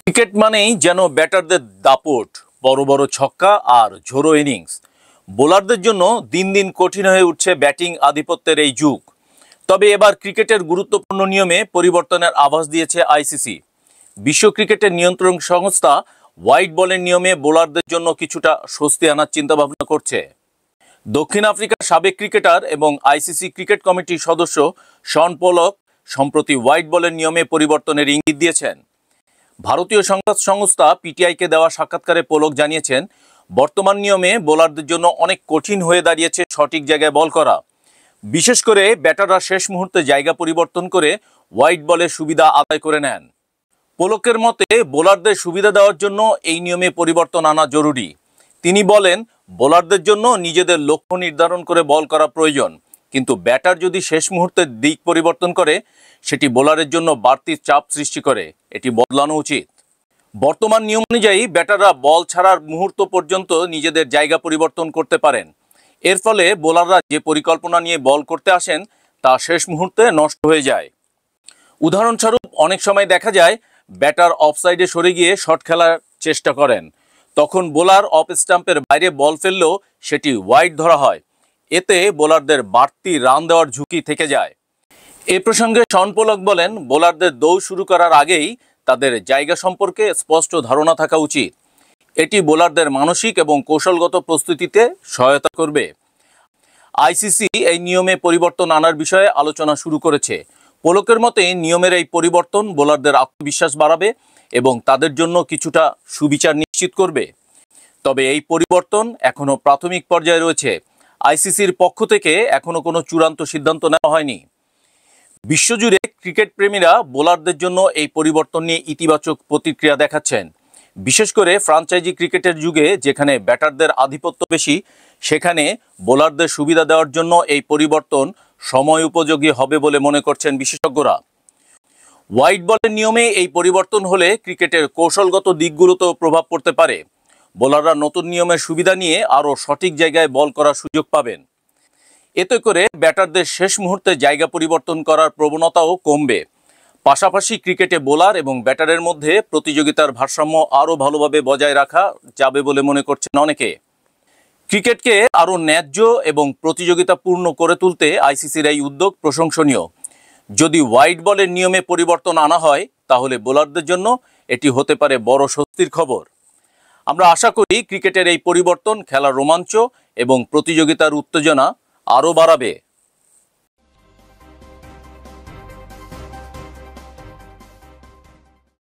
Cricket মানেই যেন ব্যাটারদের দাপট, বড় বড় ছক্কা আর ঝোড়ো ইনিংস। বোলারদের জন্য দিন দিন কঠিন হয়ে উঠছে ব্যাটিং আধিপত্যের এই যুগ। তবে এবার ক্রিকেটের গুরুত্বপূর্ণ নিয়মে পরিবর্তনের আভাস দিয়েছে আইসিসি। বিশ্ব ক্রিকেটের নিয়ন্ত্রণ সংস্থা হোয়াইট বলের নিয়মে বোলারদের জন্য কিছুটা স্বস্তি আনার চিন্তাভাবনা করছে। দক্ষিণ আফ্রিকার সাবেক ক্রিকেটার এবং আইসিসি ক্রিকেট কমিটির সদস্য শন পোলক সম্প্রতি হোয়াইট বলের নিয়মে পরিবর্তনের ইঙ্গিত দিয়েছেন। ভারতীয় সংবাদ সংস্থা পিটিআইকে দেওয়া সাক্ষাৎকারে পোলক জানিয়েছেন, বর্তমান নিয়মে বোলারদের জন্য অনেক কঠিন হয়ে দাঁড়িয়েছে সঠিক জায়গায় বল করা। বিশেষ করে ব্যাটাররা শেষ মুহূর্তে জায়গা পরিবর্তন করে হোয়াইট বলের সুবিধা আদায় করে নেন। পোলকের মতে বোলারদের সুবিধা দেওয়ার জন্য এই নিয়মে পরিবর্তন আনা জরুরি। তিনি বলেন, বোলারদের জন্য নিজেদের লক্ষ্য নির্ধারণ করে বল করা প্রয়োজন, কিন্তু ব্যাটার যদি শেষ মুহূর্তে দিক পরিবর্তন করে সেটি বোলারের জন্য বাড়তি চাপ সৃষ্টি করে। এটি বদলানো উচিত। বর্তমান নিয়ম অনুযায়ী ব্যাটাররা বল ছাড়ার মুহূর্ত পর্যন্ত নিজেদের জায়গা পরিবর্তন করতে পারেন। এর ফলে বোলাররা যে পরিকল্পনা নিয়ে বল করতে আসেন তা শেষ মুহূর্তে নষ্ট হয়ে যায়। উদাহরণস্বরূপ, অনেক সময় দেখা যায় ব্যাটার অফসাইডে সরে গিয়ে শট খেলার চেষ্টা করেন, তখন বোলার অফ স্টাম্পের বাইরে বল ফেললেও সেটি ওয়াইড ধরা হয়। এতে বোলারদের বাড়তি রান দেওয়ার ঝুঁকি থেকে যায়। এ প্রসঙ্গে শন পোলক বলেন, বোলারদের দৌড় শুরু করার আগেই তাদের জায়গা সম্পর্কে স্পষ্ট ধারণা থাকা উচিত। এটি বোলারদের মানসিক এবং কৌশলগত প্রস্তুতিতে সহায়তা করবে। আইসিসি এই নিয়মে পরিবর্তন আনার বিষয়ে আলোচনা শুরু করেছে। পোলকের মতে নিয়মের এই পরিবর্তন বোলারদের আত্মবিশ্বাস বাড়াবে এবং তাদের জন্য কিছুটা সুবিচার নিশ্চিত করবে। তবে এই পরিবর্তন এখনও প্রাথমিক পর্যায়ে রয়েছে। আইসিসির পক্ষ থেকে এখনও কোনো চূড়ান্ত সিদ্ধান্ত নেওয়া হয়নি। বিশ্বজুড়ে ক্রিকেট প্রেমীরা বোলারদের জন্য এই পরিবর্তন নিয়ে ইতিবাচক প্রতিক্রিয়া দেখাচ্ছেন। বিশেষ করে ফ্র্যাঞ্চাইজি ক্রিকেটের যুগে যেখানে ব্যাটারদের আধিপত্য বেশি, সেখানে বোলারদের সুবিধা দেওয়ার জন্য এই পরিবর্তন সময় উপযোগী হবে বলে মনে করছেন বিশেষজ্ঞরা। হোয়াইট বলের নিয়মে এই পরিবর্তন হলে ক্রিকেটের কৌশলগত দিকগুলোতেও প্রভাব পড়তে পারে। বোলাররা নতুন নিয়মের সুবিধা নিয়ে আরও সঠিক জায়গায় বল করার সুযোগ পাবেন। এতে করে ব্যাটারদের শেষ মুহূর্তে জায়গা পরিবর্তন করার প্রবণতাও কমবে। পাশাপাশি ক্রিকেটে বোলার এবং ব্যাটারের মধ্যে প্রতিযোগিতার ভারসাম্য আরও ভালোভাবে বজায় রাখা যাবে বলে মনে করছেন অনেকে। ক্রিকেটকে আরও ন্যায্য এবং প্রতিযোগিতাপূর্ণ করে তুলতে আইসিসির এই উদ্যোগ প্রশংসনীয়। যদি হোয়াইট বলের নিয়মে পরিবর্তন আনা হয়, তাহলে বোলারদের জন্য এটি হতে পারে বড় স্বস্তির খবর। আমরা আশা করি ক্রিকেটের এই পরিবর্তন খেলার রোমাঞ্চ এবং প্রতিযোগিতার উত্তেজনা আরও বাড়াবে।